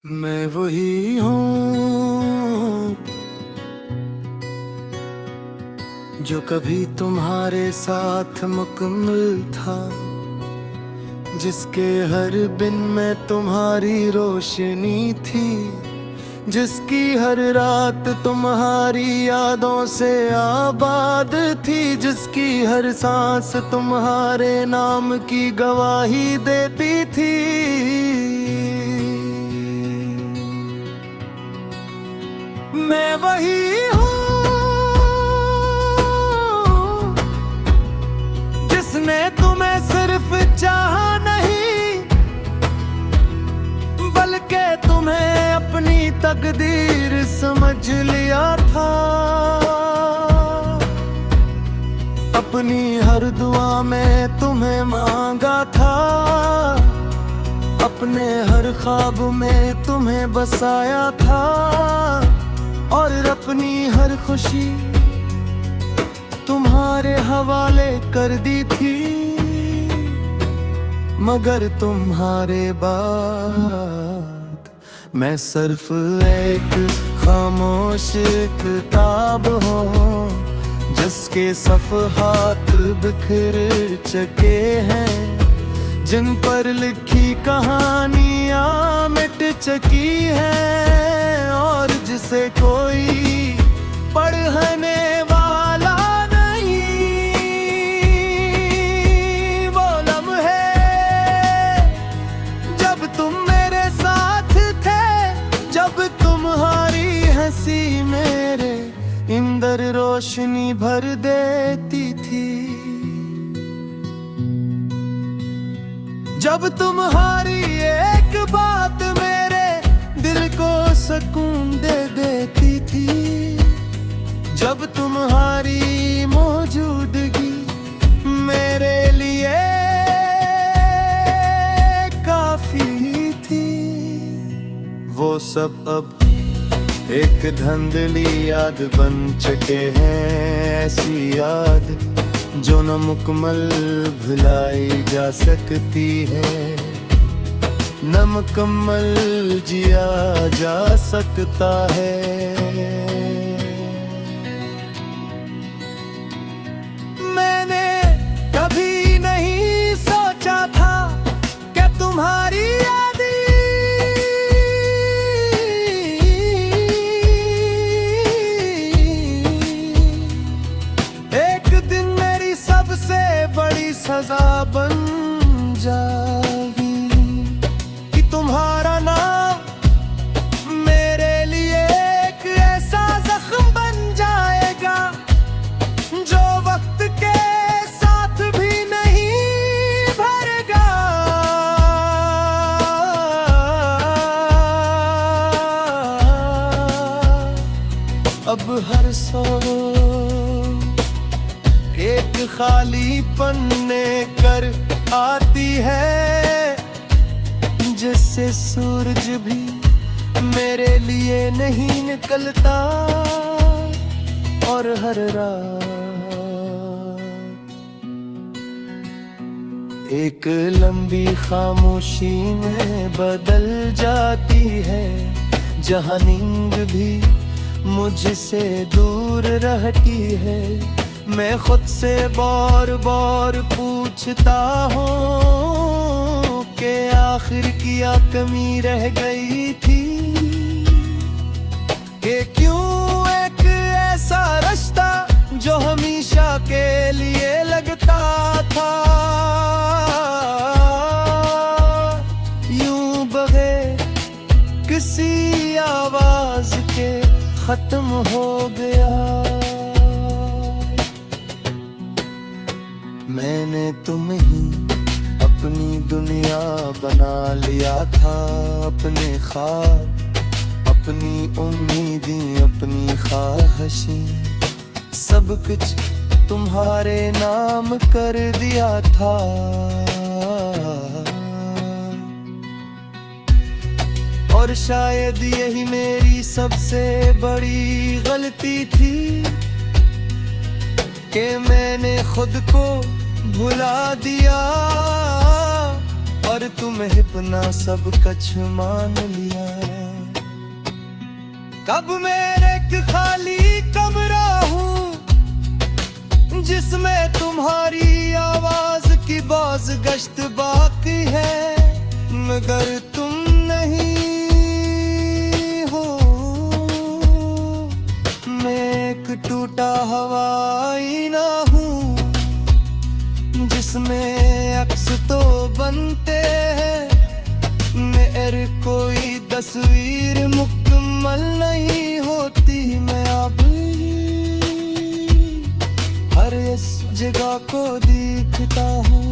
मैं वही हूँ जो कभी तुम्हारे साथ मुकम्मल था, जिसके हर बिन में तुम्हारी रोशनी थी, जिसकी हर रात तुम्हारी यादों से आबाद थी, जिसकी हर सांस तुम्हारे नाम की गवाही देती थी। मैं वही हूँ जिसने तुम्हें सिर्फ चाहा नहीं, बल्कि तुम्हें अपनी तकदीर समझ लिया था। अपनी हर दुआ में तुम्हें मांगा था, अपने हर ख्वाब में तुम्हें बसाया था, और अपनी हर खुशी तुम्हारे हवाले कर दी थी। मगर तुम्हारे बाद मैं सिर्फ एक खामोश किताब हूँ, जिसके सफ़हात बिखर चुके हैं, जिन पर लिखी कहानियाँ मिट चुकी हैं, और जिसे कोई पढ़ने वाला नहीं। वो लम्हे जब तुम मेरे साथ थे, जब तुम्हारी हंसी मेरे अंदर रोशनी भर देती थी, जब तुम्हारी एक बात मेरे दिल को सुकून दे देती थी, जब तुम्हारी मौजूदगी मेरे लिए काफी थी। वो सब अब एक धुंधली याद बन चुके हैं, ऐसी याद जो न मुकम्मल भुलाई जा सकती है, न मुकम्मल जिया जा सकता है। मैंने कभी नहीं सोचा था कि तुम्हारी यादें एक दिन मेरी सबसे बड़ी सजा बन जाएगी, कि तुम्हारा नाम मेरे लिए एक ऐसा जख्म बन जाएगा, जो वक्त के साथ भी नहीं भरेगा। अब हर सौ एक खाली पन्ने कर आती है, जिससे सूरज भी मेरे लिए नहीं निकलता, और हर रात एक लंबी खामोशी में बदल जाती है, जहाँ नींद भी मुझसे दूर रहती है। मैं खुद से बार-बार पूछता हूँ कि आखिर क्या कमी रह गई थी, कि क्यों एक ऐसा रास्ता जो हमेशा के लिए लगता था, यूं बगैर किसी आवाज के खत्म हो गया। मैंने तुम्हें ही अपनी दुनिया बना लिया था, अपने ख्वाब, अपनी उम्मीदें, अपनी ख्वाहिशें, सब कुछ तुम्हारे नाम कर दिया था। और शायद यही मेरी सबसे बड़ी गलती थी, कि मैंने खुद को भुला दिया, और तुम्हें अपना सब कुछ मान लिया। अब मेरे एक खाली कमरा हूँ जिसमें तुम्हारी आवाज की बाज गश्त बाकी है, मगर तुम नहीं हो। मैं एक टूटा हवाई ना हूँ जिसमें अक्स तो बनते हैं, मेरी कोई तस्वीर मुकम्मल नहीं होती। मैं अब हर इस जगह को देखता हूँ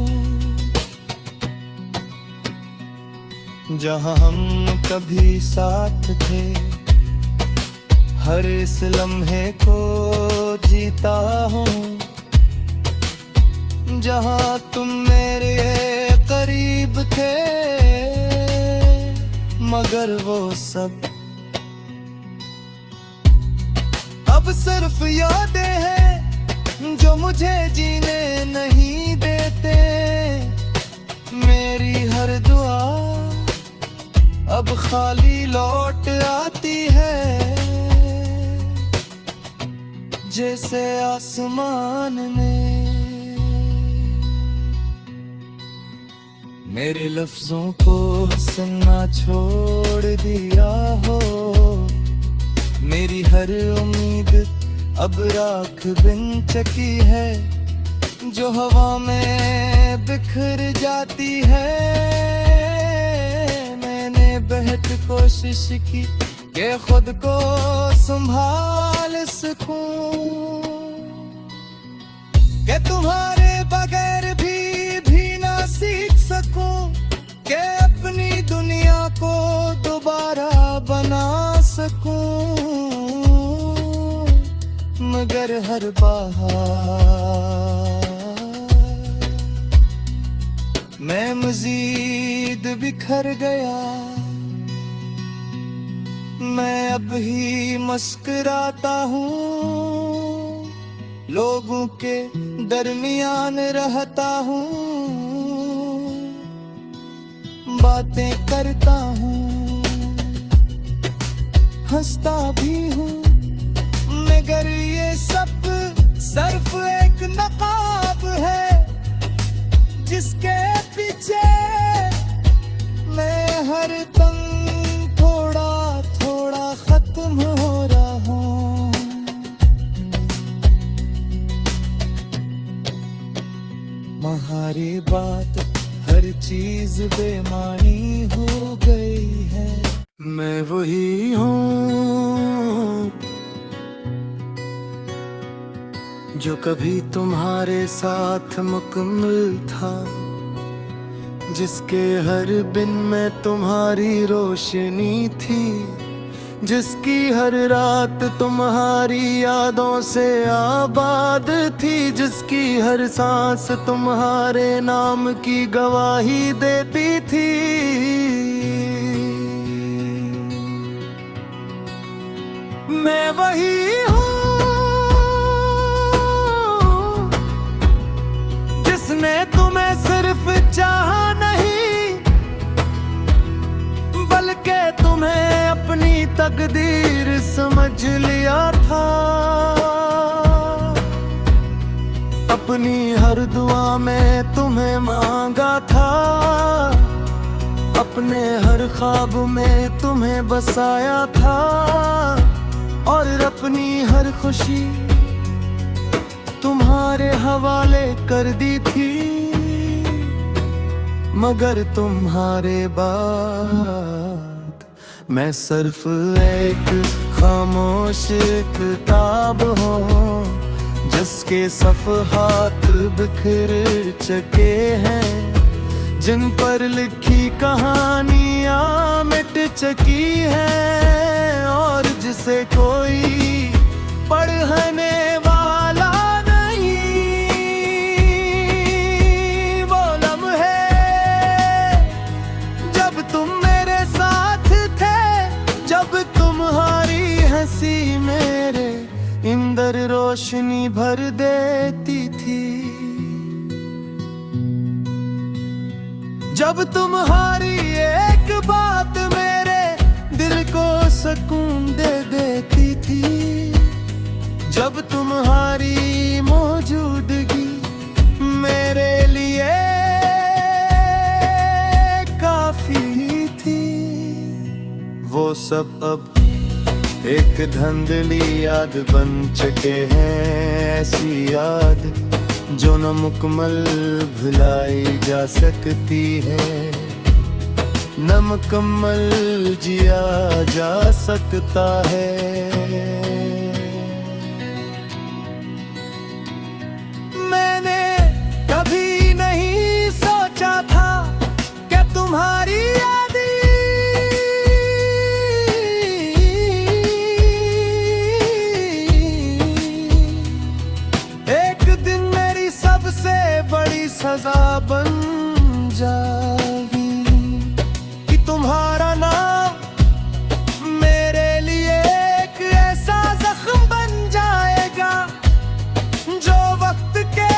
जहाँ हम कभी साथ थे, हर इस लम्हे को जीता हूँ जहाँ तुम मेरे करीब थे, मगर वो सब अब सिर्फ यादें हैं जो मुझे जीने नहीं देते। मेरी हर दुआ अब खाली लौट आती है, जैसे आसमान ने मेरे लफ्जों को सुनना छोड़ दिया हो। मेरी हर उम्मीद अब राख बिन चकी है, जो हवा में बिखर जाती है। मैंने बेहद कोशिश की कि खुद को संभाल सकूं, कि तुम्हारे बगैर भी ना सीख सकूं, कि अपनी दुनिया को दोबारा बना सकूं। मगर हर बार मैं मजीद बिखर गया। मैं अब ही मुस्कुराता हूँ, लोगों के दरमियान रहता हूँ, बातें करता हूँ, हंसता भी हूँ, मगर ये सब सिर्फ एक नकाब है जिसके पीछे मैं हर दम थोड़ा थोड़ा खत्म हो रहा हूँ। तुम्हारी बात हर चीज बेमानी हो गई है। मैं वही हूँ जो कभी तुम्हारे साथ मुकम्मल था, जिसके हर बिन में तुम्हारी रोशनी थी, जिसकी हर रात तुम्हारी यादों से आबाद थी, जिसकी हर सांस तुम्हारे नाम की गवाही देती थी। मैं वही हूँ जिसने तुम्हें सिर्फ चाहा नहीं, बल्कि तुम्हें अपनी तकदीर समझ लिया था। अपनी हर दुआ में तुम्हें मांगा था, अपने हर ख्वाब में तुम्हें बसाया था, और अपनी हर खुशी तुम्हारे हवाले कर दी थी। मगर तुम्हारे बाद मैं सिर्फ एक खामोश किताब हूँ, जिसके सफ़हात बिखर चुके हैं, जिन पर लिखी कहानियाँ मिट चुकी हैं, और जिसे कोई पढ़ने वाला नहीं। वो लम्हे जब तुम मेरे साथ थे, जब तुम्हारी हंसी मेरे अंदर रोशनी भर देती थी, जब तुम्हारी एक बात मेरे दिल को सुकून दे तुम्हारी मौजूदगी मेरे लिए काफी थी। वो सब अब एक धुंधली याद बन चुके हैं, ऐसी याद जो न मुकम्मल भुलाई जा सकती है, न मुकम्मल जिया जा सकता है। मैंने कभी नहीं सोचा था कि तुम्हारी बड़ी सजा बन जाएगी कि तुम्हारा नाम मेरे लिए एक ऐसा जख्म बन जाएगा जो वक्त के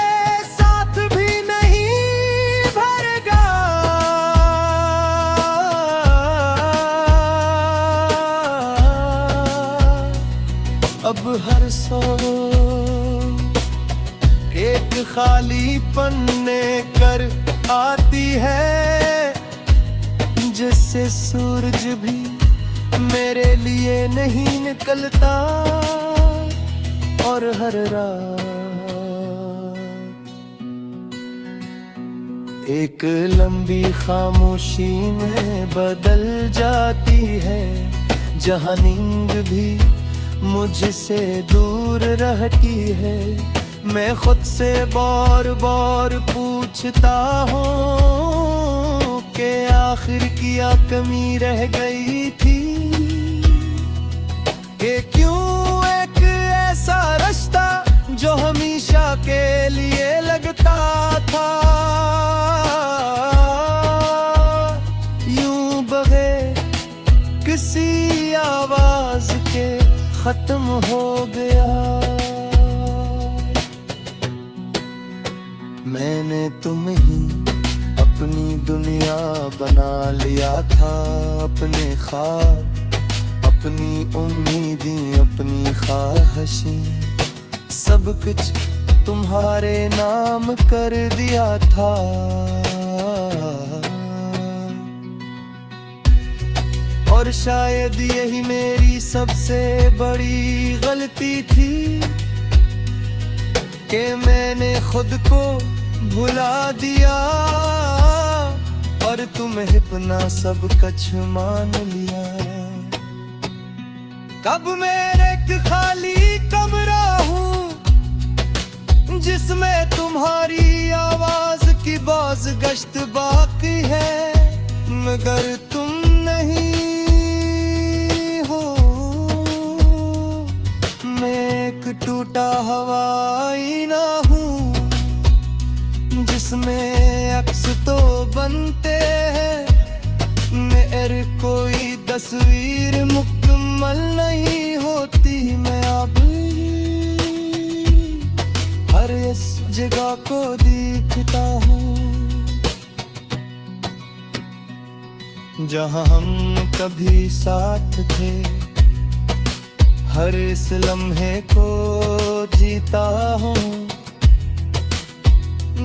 साथ भी नहीं भरेगा। अब हर सौ एक खाली पन्ने कर आती है, जिससे सूरज भी मेरे लिए नहीं निकलता, और हर रात एक लंबी खामोशी में बदल जाती है, जहां नींद भी मुझसे दूर रहती है। मैं खुद से बार बार पूछता हूँ कि आखिर क्या कमी रह गई थी, कि क्यों एक ऐसा रास्ता जो हमेशा के लिए लगता था, यूं बगैर किसी आवाज के खत्म हो गया। मैंने तुम्हें अपनी दुनिया बना लिया था, अपने ख्वाब, अपनी उम्मीदें, अपनी ख्वाहिशें, सब कुछ तुम्हारे नाम कर दिया था। और शायद यही मेरी सबसे बड़ी गलती थी कि मैंने खुद को भुला दिया और तुम्हें अपना सब कुछ मान लिया। कब मैं एक खाली कमरा हूँ जिसमें तुम्हारी आवाज की बाज गश्त बाकी है, मगर तुम नहीं हो। मैं एक टूटा हवाई ना हूँ जिसमें अक्स तो बनते हैं, मेरी कोई तस्वीर मुकम्मल नहीं होती। मैं अब हर इस जगह को देखता हूँ जहाँ हम कभी साथ थे, हर इस लम्हे को जीता हूँ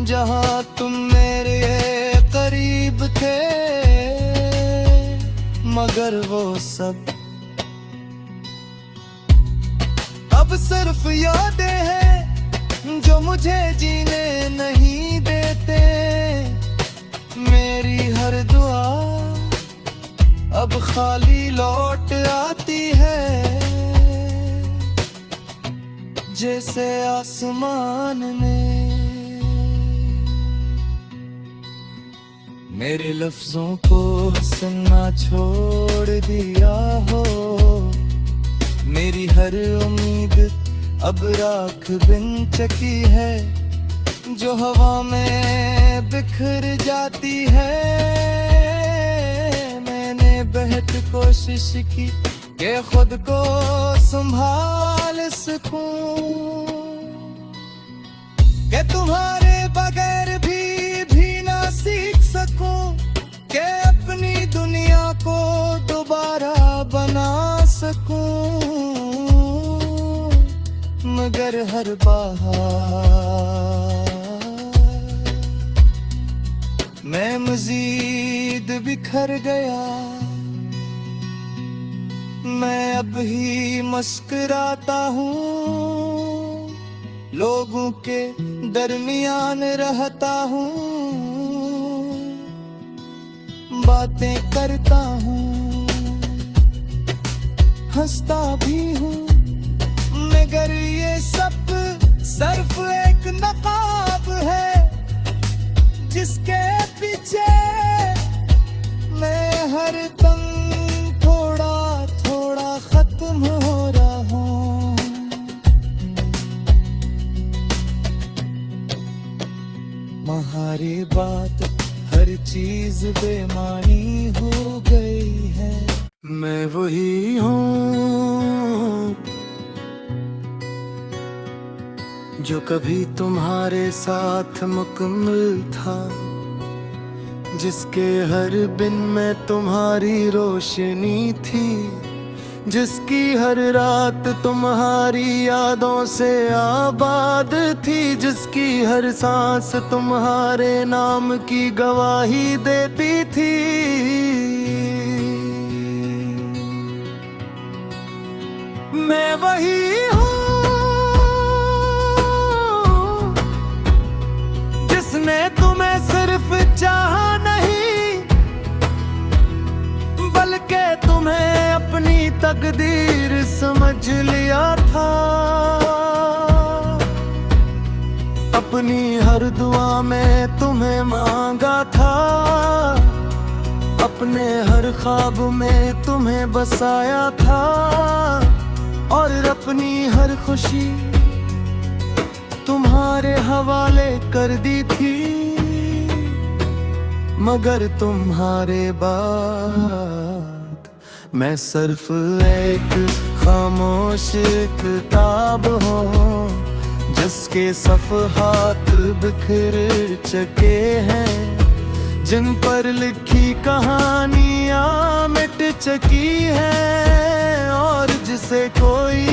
जहाँ तुम मेरे करीब थे, मगर वो सब अब सिर्फ यादें हैं जो मुझे जीने नहीं देते। मेरी हर दुआ अब खाली लौट आती है, जैसे आसमान ने मेरे लफ्जों को सुनना छोड़ दिया हो। मेरी हर उम्मीद अब राख बिन चकी है, जो हवा में बिखर जाती है। मैंने बेहद कोशिश की कि खुद को संभाल सकूं, कि तुम्हारे बगैर भी ना सीख सकूं, कि अपनी दुनिया को दोबारा बना सकूं, मगर हर बार मैं मजीद बिखर गया। मैं अब ही मुस्कुराता हूँ, लोगों के दरमियान रहता हूँ, बातें करता हूँ, हंसता भी हूँ, मगर ये सब सिर्फ एक नकाब है जिसके पीछे मैं हर दम थोड़ा थोड़ा खत्म हो रहा हूँ। तुम्हारी बात हर चीज बेमानी हो गई है। मैं वही हूँ जो कभी तुम्हारे साथ मुकम्मल था, जिसके हर बिन में तुम्हारी रोशनी थी, जिसकी हर रात तुम्हारी यादों से आबाद थी, जिसकी हर सांस तुम्हारे नाम की गवाही देती थी। मैं वही हूँ जिसने तुम्हें सिर्फ चाहा नहीं, बल्कि तुम्हें अपनी तकदीर समझ लिया था। अपनी हर दुआ में तुम्हें मांगा था, अपने हर ख्वाब में तुम्हें बसाया था, और अपनी हर खुशी तुम्हारे हवाले कर दी थी। मगर तुम्हारे बाद मैं सिर्फ एक खामोश किताब हूँ, जिसके सफ़हात बिखर चुके हैं, जिन पर लिखी कहानियाँ मिट चुकी हैं, और जिसे कोई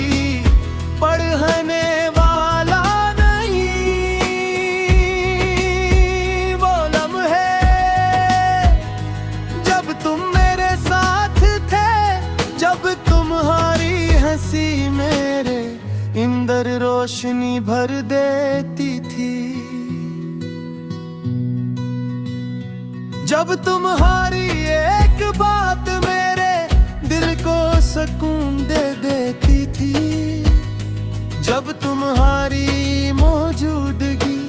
पढ़ने वाला नहीं। वो लम्हे जब तुम मेरे साथ थे, जब तुम्हारी हंसी मेरे अंदर रोशनी भर देती थी, जब तुम्हारी एक बात मेरे दिल को सुकून दे देती थी, जब तुम्हारी मौजूदगी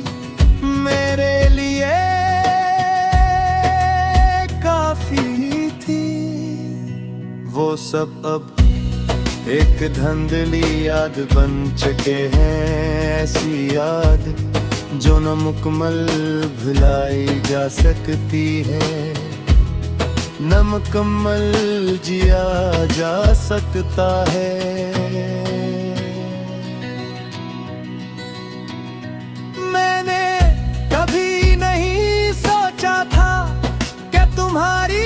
मेरे लिए काफी थी। वो सब अब एक धुंधली याद बन चुके हैं, ऐसी याद जो न मुकम्मल भुलाई जा सकती है, न मुकम्मल जिया जा सकता है। मैंने कभी नहीं सोचा था कि तुम्हारी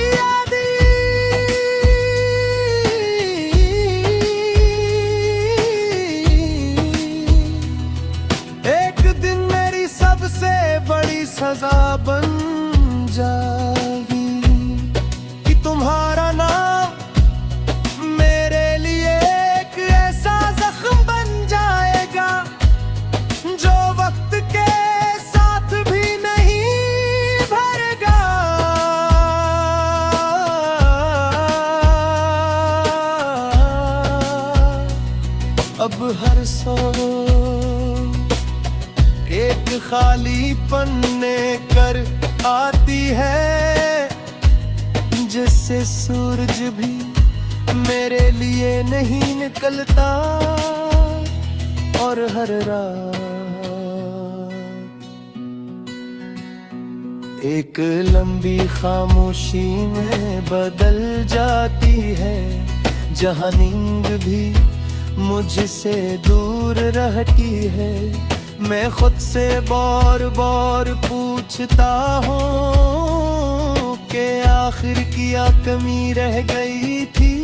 सबसे बड़ी सजा बन जाएगी, कि तुम्हारा नाम मेरे लिए एक ऐसा जख्म बन जाएगा जो वक्त के साथ भी नहीं भरेगा। अब हर सौ एक खाली पन्ने कर आती है, जिससे सूरज भी मेरे लिए नहीं निकलता, और हर रात एक लंबी खामोशी में बदल जाती है, जहाँ नींद भी मुझसे दूर रहती है। मैं खुद से बार बार पूछता हूँ कि आखिर क्या कमी रह गई थी,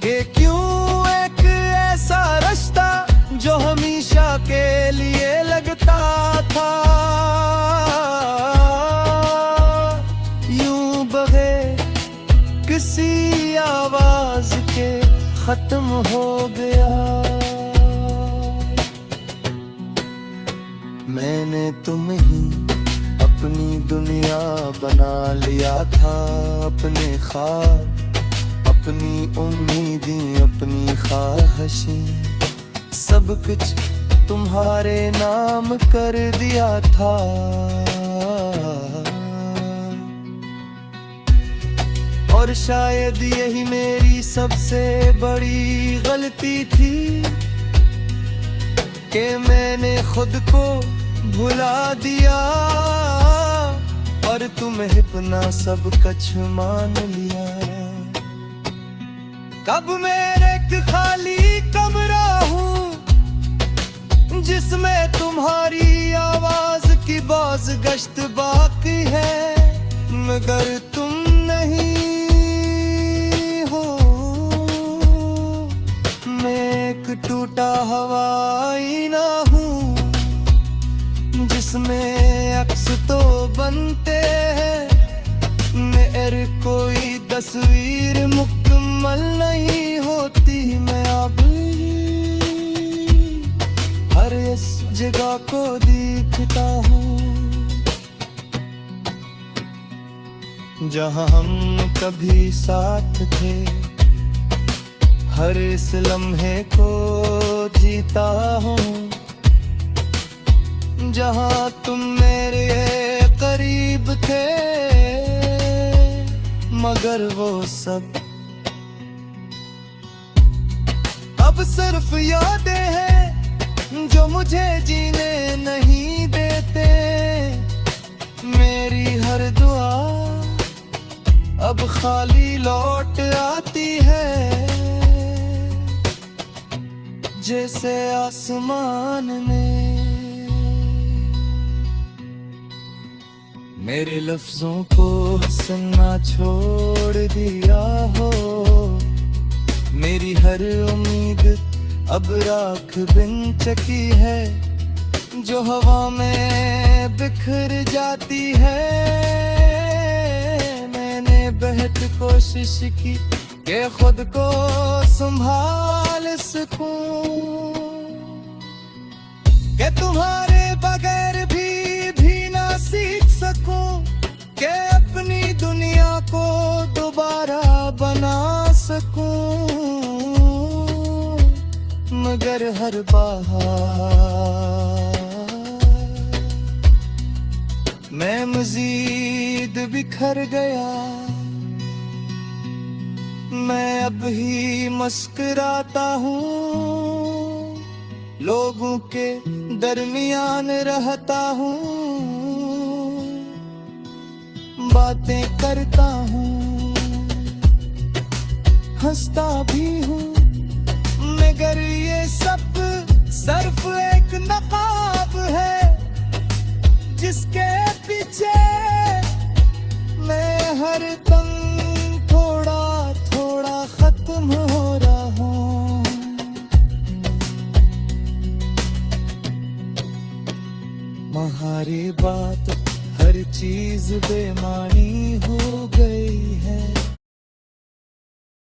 कि क्यों एक ऐसा रिश्ता किसी आवाज के खत्म हो गया। मैंने तुम्हें ही अपनी दुनिया बना लिया था, अपने ख्वाब, अपनी उम्मीदें, अपनी ख्वाहिशें, सब कुछ तुम्हारे नाम कर दिया था। और शायद यही मेरी सबसे बड़ी गलती थी कि मैंने खुद को भुला दिया और तुम्हें अपना सब कुछ मान लिया। कब मेरे एक खाली कमरा हूँ जिसमें तुम्हारी आवाज की बाज गश्त बाकी है, मगर तुम नहीं हो। मैं एक टूटा हवाई ना हूँ जिसमें अक्स तो बनते हैं, मेरी कोई तस्वीर मुकम्मल नहीं होती। मैं अब हर इस जगह को देखता हूँ जहाँ हम कभी साथ थे, हर इस लम्हे को जीता हूँ जहाँ तुम मेरे करीब थे, मगर वो सब अब सिर्फ यादें हैं जो मुझे जीने नहीं देते। मेरी हर दुआ अब खाली लौट आती है, जैसे आसमान ने मेरे लफ्जों को सुनना छोड़ दिया हो। मेरी हर उम्मीद अब राख बिन चकी है, जो हवा में बिखर जाती है। मैंने बहुत कोशिश की कि खुद को संभाल सकूं, कि तुम्हारे बगैर भी ना सीख सकूं, कि अपनी दुनिया को दोबारा बना सकूं। मगर हर बार मैं मजीद बिखर गया। मैं अब ही मुस्कुराता हूँ, लोगों के दरमियान रहता हूँ, बातें करता हूँ, हंसता भी हूँ, मगर ये सब सिर्फ एक नकाब है जिसके पीछे मैं हर